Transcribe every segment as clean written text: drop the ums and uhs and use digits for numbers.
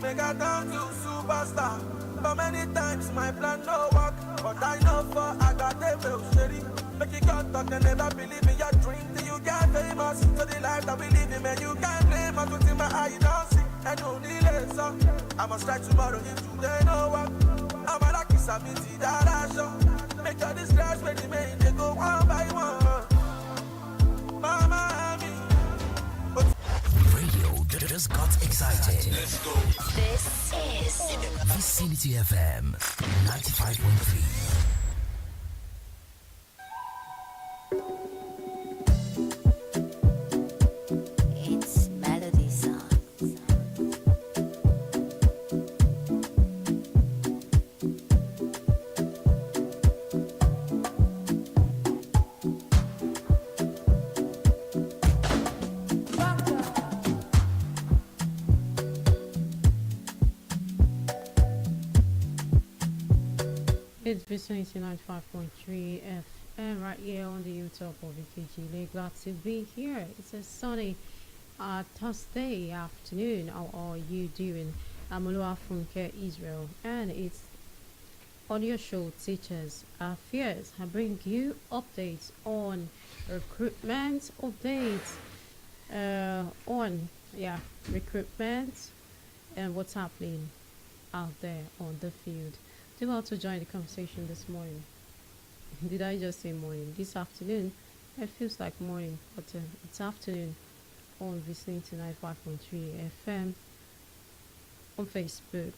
make I turn to superstar. But many times my plan no work, but I know for I got the real shitty. Make you can't talk and never believe in your dream till you get famous. So the life that we live in, man, you can't blame us. What's in my eye, you don't see, and only less. I must try tomorrow if today no work. I'm a lucky sabiti that I show. Make all this stress when they make they go one by one. Mama, Radio just got excited. Let's go. This is Vicinity FM 95.3. It's Melody Song. It's Vicinity 95.3 FM right here on the YouTube of VKG. Glad to be here. It's a sunny Thursday afternoon. How are you doing? I'm Olua Funke Israel, and it's audio show Teachers Affairs. I bring you updates on recruitment, updates recruitment and what's happening out there on the field. Do well to join the conversation this morning. Did I just say morning? This afternoon. It feels like morning, but it's afternoon on Vicinity 95.3 FM on Facebook.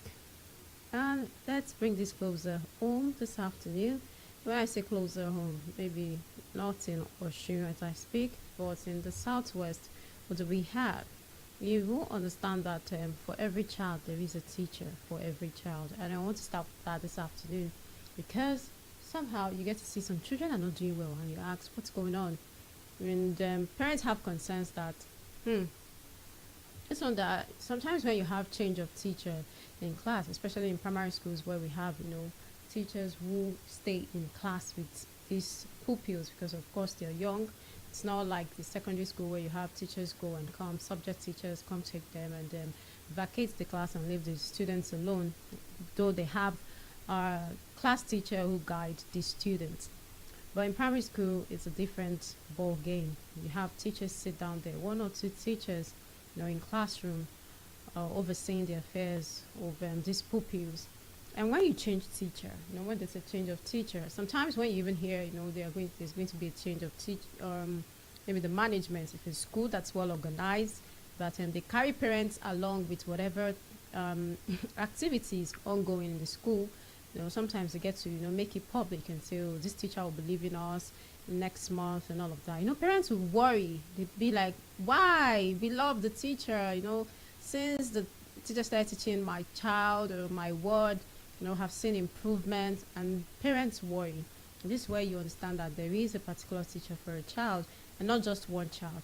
And let's bring this closer home this afternoon. When I say closer home, maybe not in Oshun as I speak, but in the southwest. What do we have? You will understand that for every child there is a teacher for every child, and I want to start with that this afternoon because somehow you get to see some children are not doing well and you ask what's going on, and parents have concerns that it's on that sometimes when you have change of teacher in class, especially in primary schools where we have teachers who stay in class with these pupils because of course they're young. It's not like the secondary school where you have teachers go and come, subject teachers come take them and then vacate the class and leave the students alone, though they have a class teacher who guides the students. But in primary school, it's a different ball game. You have teachers sit down there, one or two teachers, in classroom, overseeing the affairs of these pupils. And when you change teacher, when there's a change of teacher, sometimes when you even hear, there's going to be a change of teacher, maybe the management, if it's school that's well organized, that they carry parents along with whatever activities ongoing in the school. Sometimes they get to, make it public and say, oh, this teacher will be leaving us next month and all of that. Parents will worry. They'd be like, why? We love the teacher, since the teacher started teaching my child or my ward, have seen improvement, and parents worry. And this is where you understand that there is a particular teacher for a child and not just one child.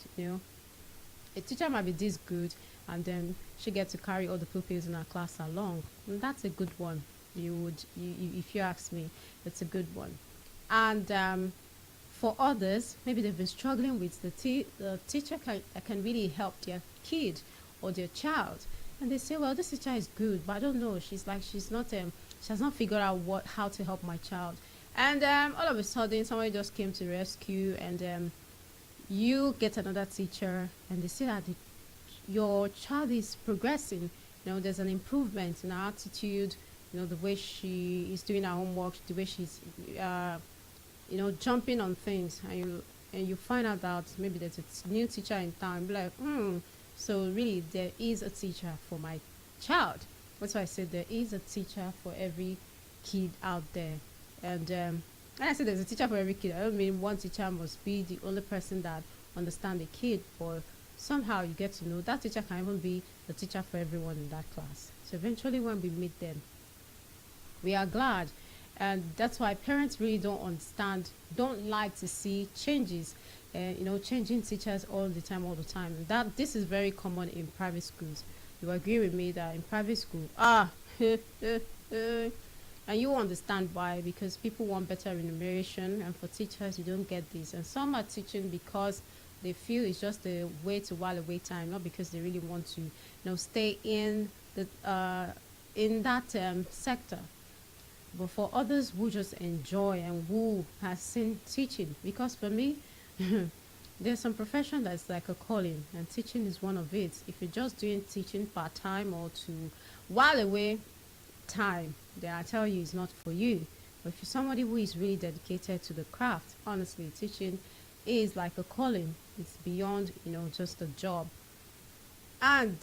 A teacher might be this good and then she gets to carry all the pupils in her class along, and that's a good one. If you ask me, it's a good one. And for others, maybe they've been struggling with the teacher can really help their kid or their child, and they say, well, this teacher is good, but I don't know, she has not figured out how to help my child. And all of a sudden somebody just came to rescue, and you get another teacher and they say that your child is progressing. There's an improvement in her attitude, the way she is doing her homework, the way she's jumping on things, and you find out that maybe there's a new teacher in town. Be like, so really there is a teacher for my child. That's why I said there is a teacher for every kid out there. And when I say there's a teacher for every kid, I don't mean one teacher must be the only person that understands the kid, but somehow you get to know that teacher can even be the teacher for everyone in that class. So eventually when we meet them, we are glad. And that's why parents really don't like to see changes, changing teachers all the time. This is very common in private schools. You agree with me that in private school, and you understand why, because people want better remuneration, and for teachers you don't get this. And some are teaching because they feel it's just a way to while away time, not because they really want to stay in in that sector. But for others who just enjoy and who has seen teaching, because for me, there's some profession that's like a calling, and teaching is one of it. If you're just doing teaching part time or to while away time, then I tell you it's not for you. But if you're somebody who is really dedicated to the craft, honestly, teaching is like a calling. It's beyond, just a job. And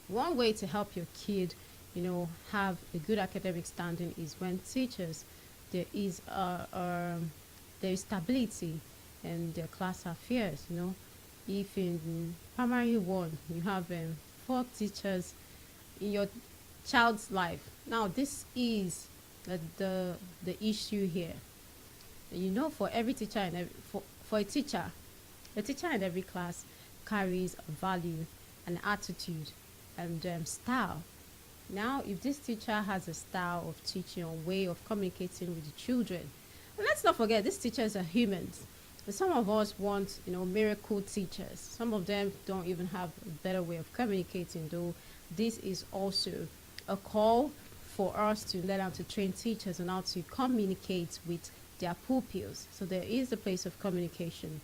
one way to help your kid, have a good academic standing is when teachers, there is there is stability in their class affairs. If in primary one you have 4 teachers in your child's life, now this is the issue here. For every teacher and for a teacher in every class carries a value, an attitude, and style. Now, if this teacher has a style of teaching or way of communicating with the children, and let's not forget, these teachers are humans. But some of us want, miracle teachers. Some of them don't even have a better way of communicating, though this is also a call for us to learn how to train teachers and how to communicate with their pupils. So there is a place of communication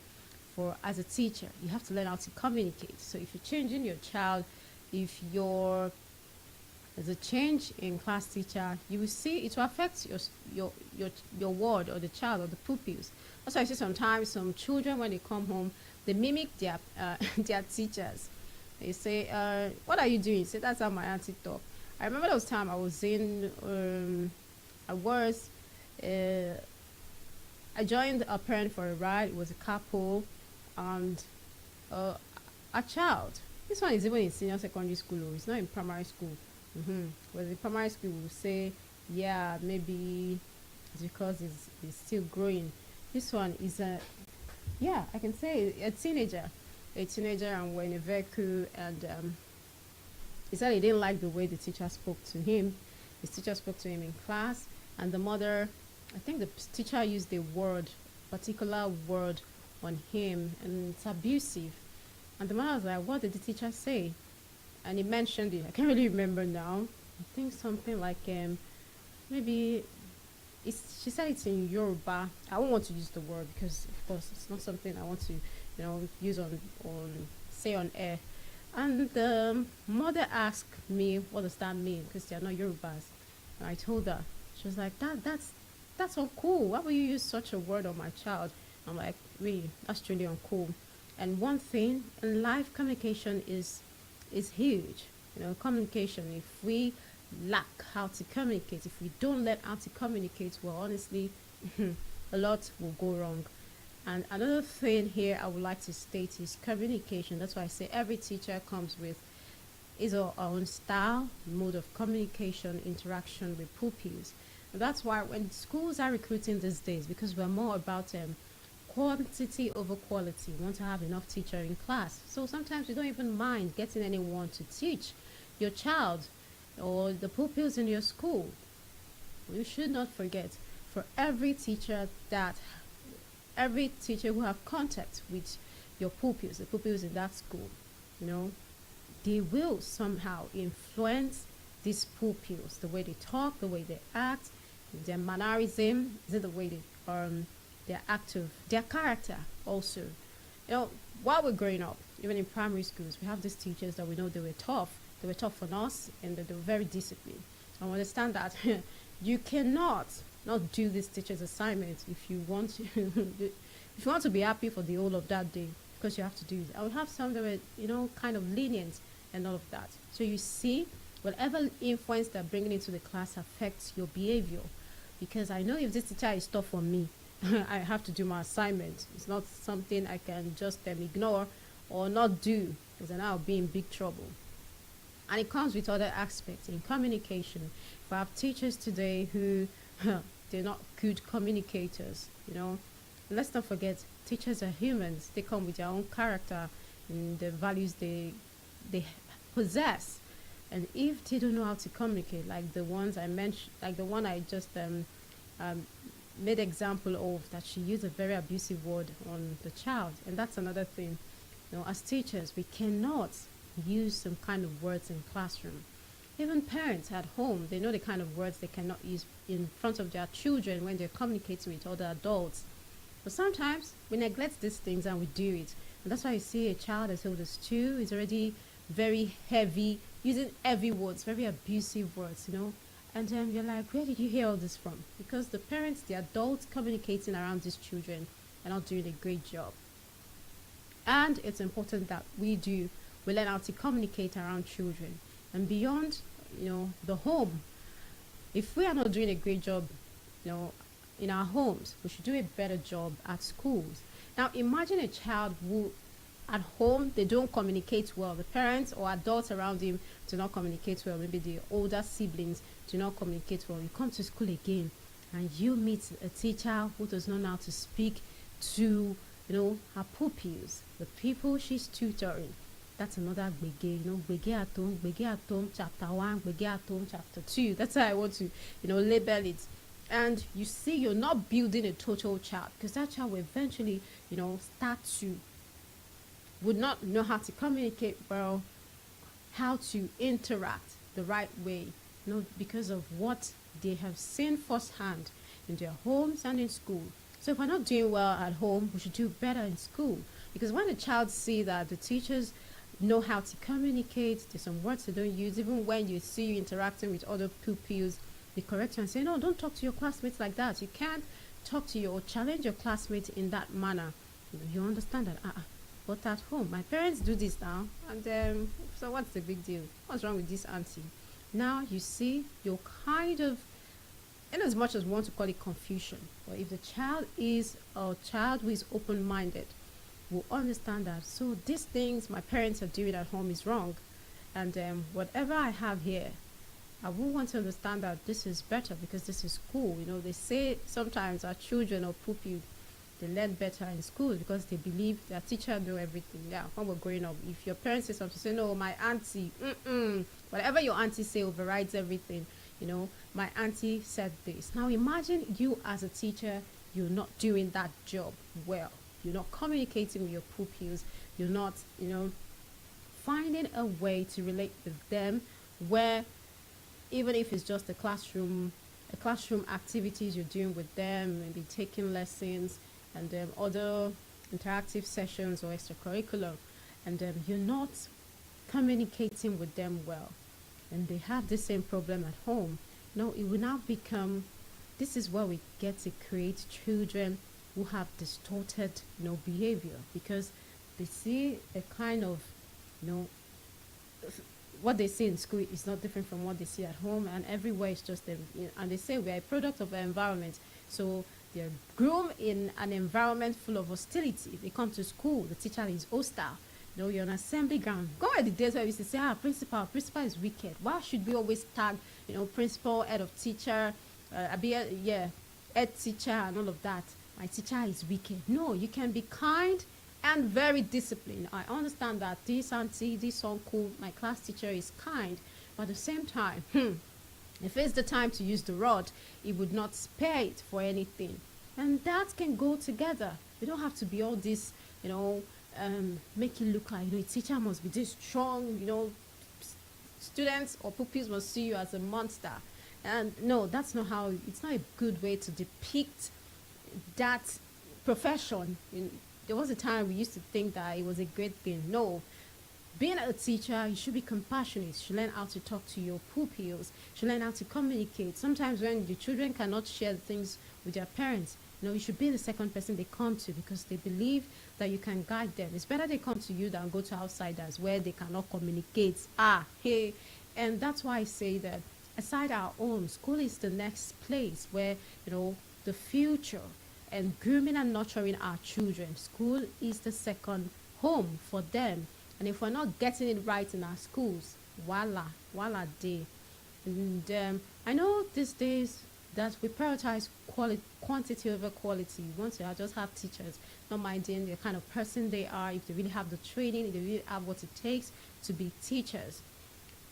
for as a teacher. You have to learn how to communicate. So if you're changing your child, if there's a change in class teacher, you will see it will affect your ward or the child or the pupils. Also, I see sometimes some children when they come home, they mimic their their teachers. They say, "What are you doing?" You say, "That's how my auntie talk." I remember those time I was I joined a parent for a ride. It was a couple and a child. This one is even in senior secondary school, or it's not in primary school. Whereas in primary school, we'll say, yeah, maybe it's because it's still growing. This one is I can say a teenager, and we're in a vehicle, and he said he didn't like the way the teacher spoke to him. His teacher spoke to him in class, and the mother, I think the teacher used a particular word on him, and it's abusive. And the mother was like, "What did the teacher say?" And he mentioned it. I can't really remember now. I think something like maybe she said it's in Yoruba. I won't want to use the word because of course it's not something I want to use on say on air. And the mother asked me, "What does that mean?" Because they are not Yorubas. And I told her. She was like, that's uncool. Why would you use such a word on my child? I'm like, really, that's really uncool. And one thing in life, communication is huge. Communication, if we lack how to communicate, if we don't learn how to communicate, well, honestly, a lot will go wrong. And another thing here I would like to state is communication. That's why I say every teacher comes with his or her own style, mode of communication, interaction with pupils. And that's why when schools are recruiting these days, because we're more about quantity over quality. We want to have enough teacher in class. So sometimes we don't even mind getting anyone to teach your child or the pupils in your school. You should not forget, for every teacher who have contact with your pupils, the pupils in that school, they will somehow influence these pupils, the way they talk, the way they act, their mannerism, is it the way they're active, their character also. While we're growing up, even in primary schools, we have these teachers that we know they were tough. They were tough on us, and they were very disciplined. So I understand that you cannot not do this teacher's assignment if you want to if you want to be happy for the whole of that day, because you have to do it. I would have some that were kind of lenient and all of that. So you see, whatever influence they're bringing into the class affects your behavior. Because I know if this teacher is tough on me, I have to do my assignment. It's not something I can just ignore or not do, because then I'll be in big trouble. And it comes with other aspects in communication. If I have teachers today who they're not good communicators, let's not forget, teachers are humans. They come with their own character and the values they possess. And if they don't know how to communicate, like the ones I mentioned, like the one I just made example of, that she used a very abusive word on the child. And that's another thing. As teachers, we cannot use some kind of words in classroom. Even parents at home, they know the kind of words they cannot use in front of their children when they're communicating with other adults. But sometimes we neglect these things and we do it. And that's why you see a child as old as 2 is already very heavy, using heavy words, very abusive words, And you're like, where did you hear all this from? Because the parents, the adults communicating around these children are not doing a great job. And it's important that we learn how to communicate around children. And beyond, the home, if we are not doing a great job, in our homes, we should do a better job at schools. Now, imagine a child who, at home, they don't communicate well. The parents or adults around him do not communicate well. Maybe the older siblings do not communicate well. You come to school again, and you meet a teacher who does not know how to speak to, her pupils, the people she's tutoring. That's another gbege, gbege at home, chapter 1, gbege at home, chapter 2. That's how I want to, label it. And you see, you're not building a total child, because that child will eventually, would not know how to communicate well, how to interact the right way, because of what they have seen firsthand in their homes and in school. So if we're not doing well at home, we should do better in school. Because when the child see that the teachers know how to communicate, there's some words they don't use, even when you see you interacting with other pupils, they correct you and say, no, don't talk to your classmates like that. You can't talk to or challenge your classmates in that manner. You understand that? But at home, my parents do this now, and so what's the big deal? What's wrong with this auntie? Now you see, you're kind of, in as much as we want to call it confusion, but if the child is a child who is open-minded, will understand that, so these things my parents are doing at home is wrong, and whatever I have here, I will want to understand that this is better because this is cool. They say sometimes our children or pupils, they learn better in school because they believe their teacher know everything. Yeah, when we're growing up, if your parents say something, say, no, my auntie, whatever your auntie say overrides everything. My auntie said this. Now imagine you as a teacher, you're not doing that job well. You're not communicating with your pupils. You're not, finding a way to relate with them where, even if it's just a classroom activities you're doing with them, maybe taking lessons and other interactive sessions or extracurricular, and you're not communicating with them well, and they have the same problem at home. It will now become, this is where we get to create children who have distorted, behavior, because they see a kind of, what they see in school is not different from what they see at home, and everywhere is just them. And they say we are a product of our environment. So they're groomed in an environment full of hostility. They come to school, the teacher is hostile. You're on assembly ground. Go at the days where we used to say, principal is wicked. Why should we always tag, principal, head of teacher, head teacher and all of that? My teacher is wicked. No, you can be kind and very disciplined. I understand that this auntie, this uncle, my class teacher is kind, but at the same time, if it's the time to use the rod, he would not spare it for anything. And that can go together. You don't have to be all this, make it look like, a teacher must be this strong, students or pupils must see you as a monster. And no, that's not how, it's not a good way to depict that profession. There was a time we used to think that it was a great thing. No, being a teacher, you should be compassionate. You should learn how to talk to your pupils. You should learn how to communicate. Sometimes when the children cannot share things with their parents, you should be the second person they come to because they believe that you can guide them. It's better they come to you than go to outsiders where they cannot communicate. And that's why I say that aside our own, school is the next place where, the future and grooming and nurturing our children. School is the second home for them. And if we're not getting it right in our schools, voila day. And I know these days that we prioritize quantity over quality. We want to just have teachers, not minding the kind of person they are, if they really have the training, if they really have what it takes to be teachers.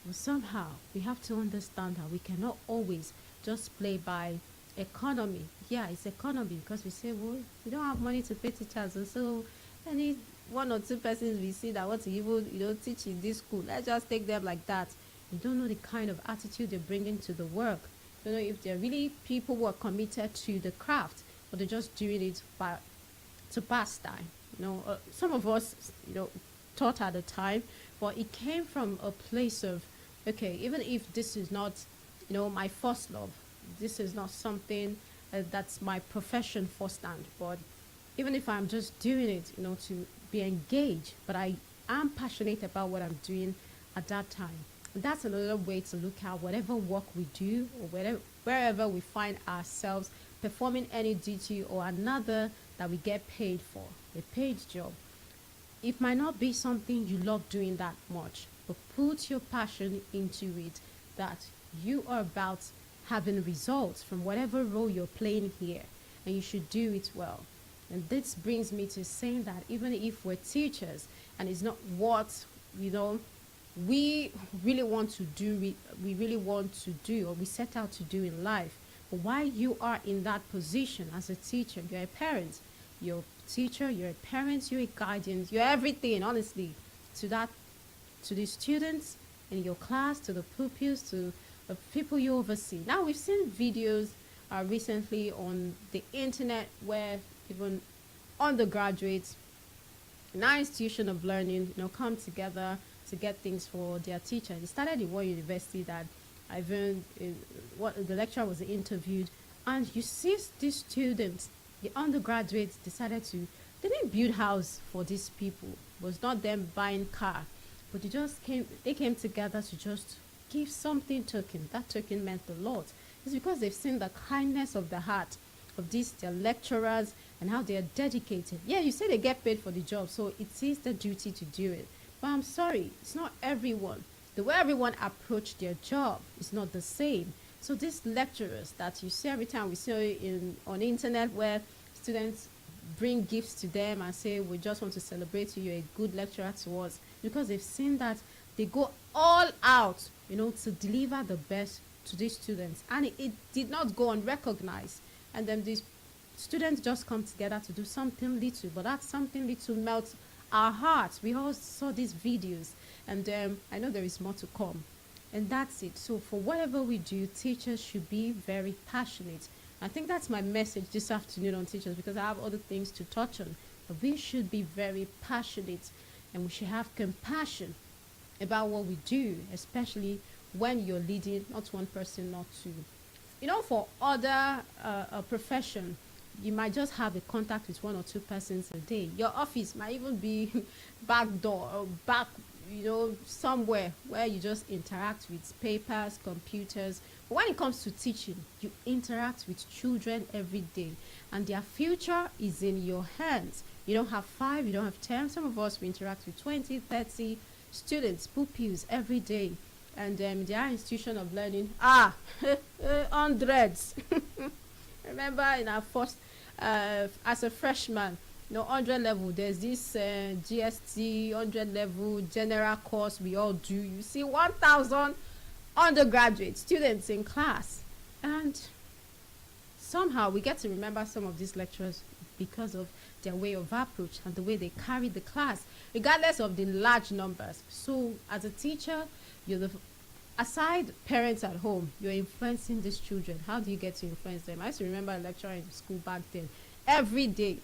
But somehow we have to understand that we cannot always just play by economy. Yeah, it's economy because we say, well, we don't have money to pay teachers, and so any one or two persons we see that want to even, teach in this school, let's just take them like that. You don't know the kind of attitude they're bringing to the work. You don't know if they're really people who are committed to the craft, or they're just doing it to pass time. Some of us, taught at the time, but it came from a place of, okay, even if this is not, my first love, this is not something that's my profession firsthand, but even if I'm just doing it, to be engaged, but I am passionate about what I'm doing at that time. And that's another way to look at whatever work we do, or wherever we find ourselves performing any duty or another that we get paid for, a paid job. It might not be something you love doing that much, but put your passion into it, that you are about having results from whatever role you're playing here, and you should do it well. And this brings me to saying that even if we're teachers and it's not what we really want to do, we really want to do, or we set out to do in life, but while you are in that position as a teacher, you're a parent, you're a teacher, you're a parent, you're a guardian, you're everything, honestly, to the students in your class, to the pupils, to the people you oversee. Now, we've seen videos recently on the internet where even undergraduates in our institution of learning, come together to get things for their teacher. It started in one university that the lecturer was interviewed, and you see these students, the undergraduates, they didn't build house for these people. It was not them buying car, but they came together to just give something token. That token meant a lot. It's because they've seen the kindness of the heart of their lecturers and how they are dedicated. Yeah, you say they get paid for the job, so it is their duty to do it. But I'm sorry, it's not everyone. The way everyone approach their job is not the same. So these lecturers that you see every time we see on the internet, where students bring gifts to them and say, we just want to celebrate you, you're a good lecturer to us, because they've seen that they go all out, to deliver the best to these students. And it did not go unrecognized. And then these students just come together to do something little, but that something little melts our hearts. We all saw these videos, and I know there is more to come. And that's it. So for whatever we do, teachers should be very passionate. I think that's my message this afternoon on teachers, because I have other things to touch on. But we should be very passionate, and we should have compassion about what we do, especially when you're leading not one person, not two. For other profession, you might just have a contact with one or two persons a day. Your office might even be back door or back, somewhere where you just interact with papers, computers. But when it comes to teaching, you interact with children every day, and their future is in your hands. You don't have 5, you don't have 10. Some of us, we interact with 20, 30 students, pupils every day. And their institution of learning, hundreds. Remember in our first, as a freshman, 100 level, there's this GST 100 level general course we all do. You see 1,000 undergraduate students in class. And somehow we get to remember some of these lecturers because of their way of approach and the way they carry the class, regardless of the large numbers. So as a teacher, aside parents at home, you're influencing these children. How do you get to influence them? I used to remember a lecturer in school back then. Every day,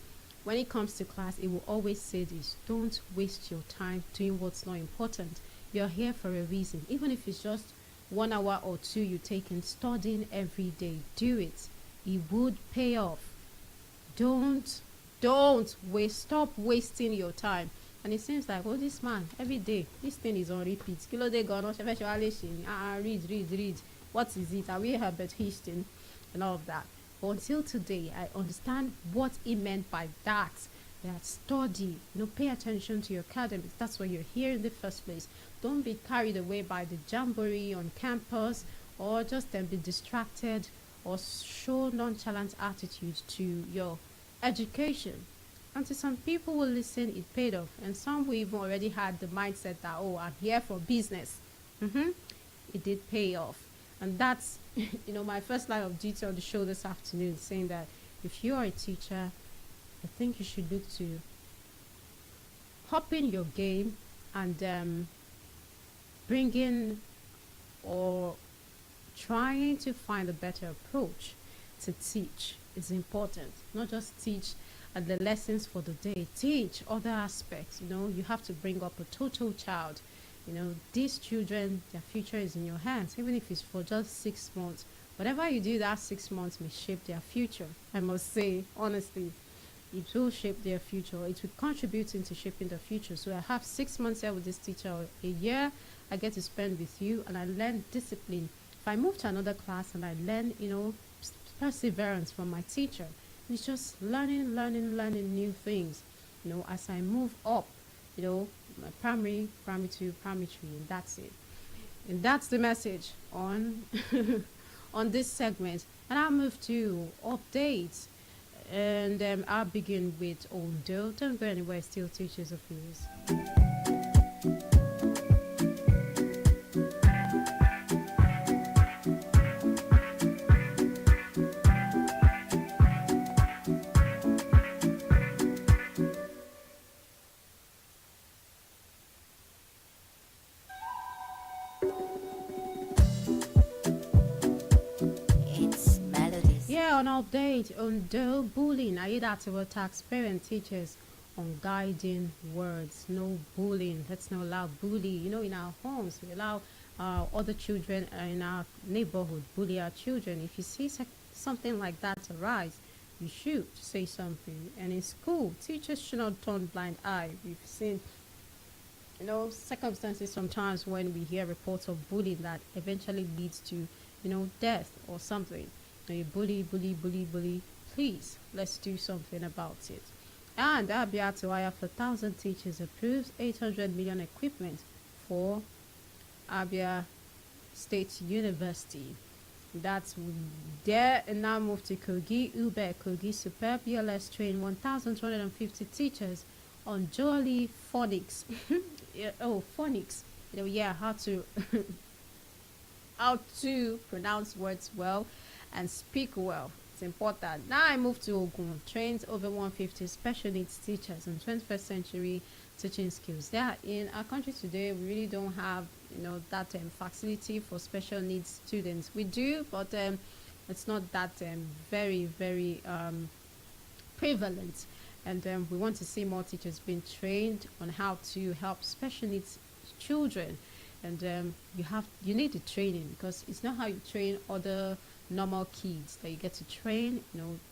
when it comes to class, it will always say this: don't waste your time doing what's not important. You're here for a reason. Even if it's just 1 hour or 2 you take in studying every day, do it. It would pay off. Don't stop wasting your time. And it seems like, this man, every day, this thing is on repeat. Read. What is it? Are we Herbert Hastings and all of that? But until today, I understand what he meant by that. That study, pay attention to your academics. That's why you're here in the first place. Don't be carried away by the jamboree on campus, or just be distracted or show nonchalant attitude to your education. And to some people who listen, it paid off. And some who even already had the mindset that, I'm here for business. It did pay off. And that's, my first line of duty on the show this afternoon, saying that if you are a teacher, I think you should look to upping your game and bringing or trying to find a better approach to teach is important. Not just teach the lessons for the day, teach other aspects. You have to bring up a total child. These children, their future is in your hands, even if it's for just 6 months. Whatever you do that 6 months may shape their future. I must say, honestly, it will shape their future. It will contribute into shaping the future. So I have 6 months here with this teacher, or a year I get to spend with you, and I learn discipline. If I move to another class and I learn, perseverance from my teacher, it's just learning new things. As I move up, my primary 2, primary 3, and that's it. And that's the message on on this segment. And I'll move to updates. And I'll begin with Ondo. Don't go anywhere, still teachers of yours. It's melodies. Yeah, on update on the bullying. Aiyedatiwa will tax parent teachers on guiding words. No bullying. Let's not allow bully. In our homes, we allow other children in our neighborhood bully our children. If you see something like that arise, you should say something. And in school, teachers should not turn blind eye. We've seen circumstances sometimes when we hear reports of bullying that eventually leads to death or something. You bully, please let's do something about it. And Abia to hire for 1,000 teachers approves 800 million equipment for Abia State University. That's there. And now move to Kogi. Kogi Superb BLS train 1,250 teachers on Jolly Phonics. Phonics. How to how to pronounce words well and speak well. It's important. Now I move to Ogun. Trains over 150 special needs teachers on 21st century teaching skills. In our country today, we really don't have that facility for special needs students. We do, but it's not that very prevalent. And we want to see more teachers being trained on how to help special needs children. And you need the training, because it's not how you train other normal kids that you get to train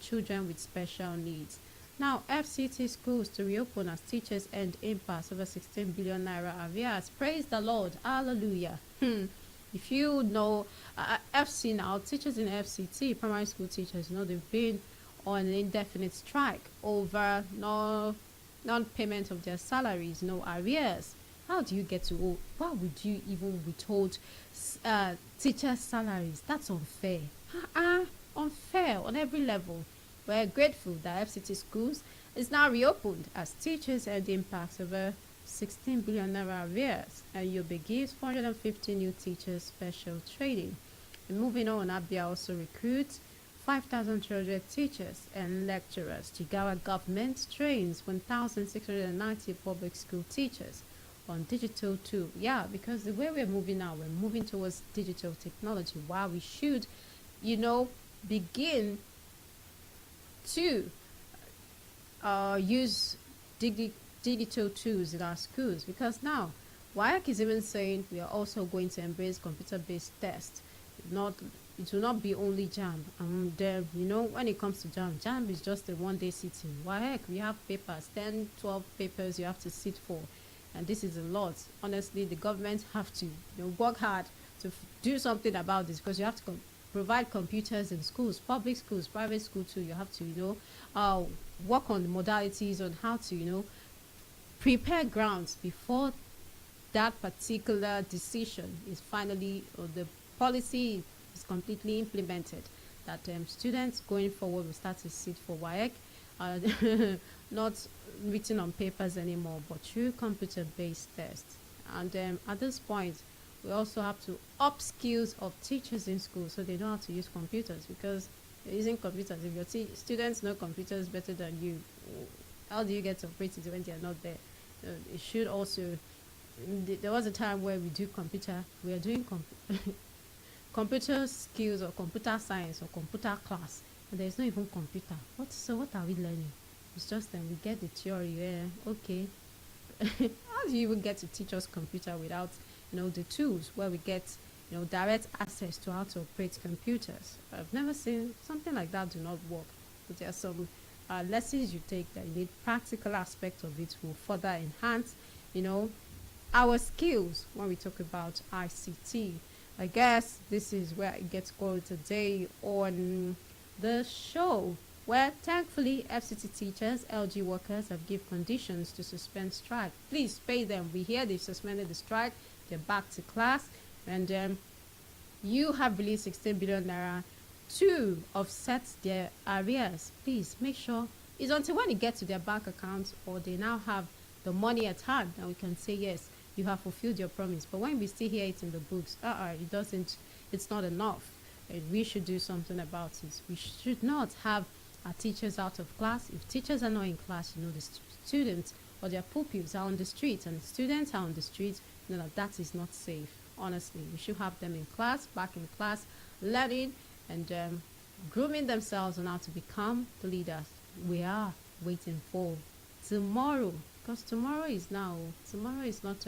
children with special needs. Now FCT schools to reopen as teachers end impasse over 16 billion naira arrears. Praise the Lord, hallelujah. If you know FC now, teachers in FCT, primary school teachers, they've been on an indefinite strike over non-payment of their salaries, no arrears. How do you get to why would you even withhold teachers' salaries? That's unfair. Unfair on every level. We're grateful that FCT schools is now reopened as teachers and the impacts over 16 billion naira arrears, and Yobe gives 450 new teachers special training. And moving on, Abia also recruits 5,300 teachers and lecturers. Jigawa government trains 1,690 public school teachers on digital too. Because the way we're moving now, we're moving towards digital technology. While we should, begin to use digital tools in our schools, because now WAEC is even saying we are also going to embrace computer-based tests. It will not be only JAMB. When it comes to JAMB is just a one-day sitting. WAEC, we have papers, 10, 12 papers you have to sit for. And this is a lot. Honestly, the government have to work hard to do something about this, because you have to provide computers in schools, public schools, private schools too. You have to, work on the modalities on how to, prepare grounds before that particular decision is finally, or the policy is completely implemented. That students going forward will start to sit for WAEC, not written on papers anymore, but through computer-based tests. And at this point, we also have to up skills of teachers in school so they know how to use computers, because they're using computers. If your students know computers better than you, how do you get to operate it when they're not there? it should also. There was a time where we do computer. We are doing computer skills or computer science or computer class, and there's not even computer. What are we learning? It's just then we get the theory. Yeah, okay. How do you even get to teach us computer without the tools where we get direct access to how to operate computers? I've never seen something like that do not work. But there are some lessons you take that you need practical aspect of it will further enhance our skills when we talk about ICT. I guess this is where it gets called today on the show, where thankfully FCT teachers, LG workers have given conditions to suspend strike. Please pay them. We hear they've suspended the strike. They're back to class. And you have released 16 billion naira to offset their arrears. Please make sure it's until when it gets to their bank accounts or they now have the money at hand that we can say, yes, you have fulfilled your promise. But when we still hear it in the books, it's not enough. And we should do something about it. We should not have our teachers out of class. If teachers are not in class, the students or their pupils are on the streets and the students are on the streets, that is not safe. Honestly, we should have them in class, back in class, learning and grooming themselves on how to become the leaders we are waiting for tomorrow. Because tomorrow is now. Tomorrow is not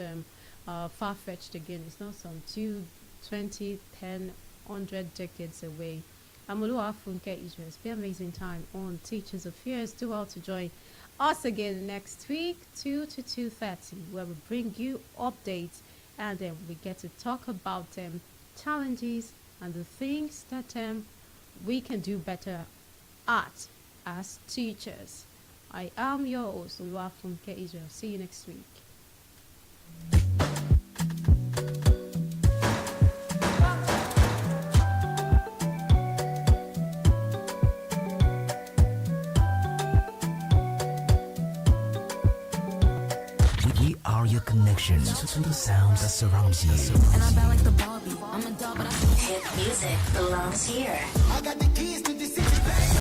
far-fetched again. It's not some 2, 20, 10, 100 decades away. I'm Oluwafunke Israel. It's been an amazing time on Teachers Affairs. Do well to join us again next week, 2 to 2:30, where we bring you updates and then we get to talk about challenges and the things that we can do better at as teachers. I am your host, Oluwafunke Israel. See you next week. We are your connection to the sound that surrounds you. And I bad like the Barbie. I'm a dog, but I Hit music belongs here. I got the keys to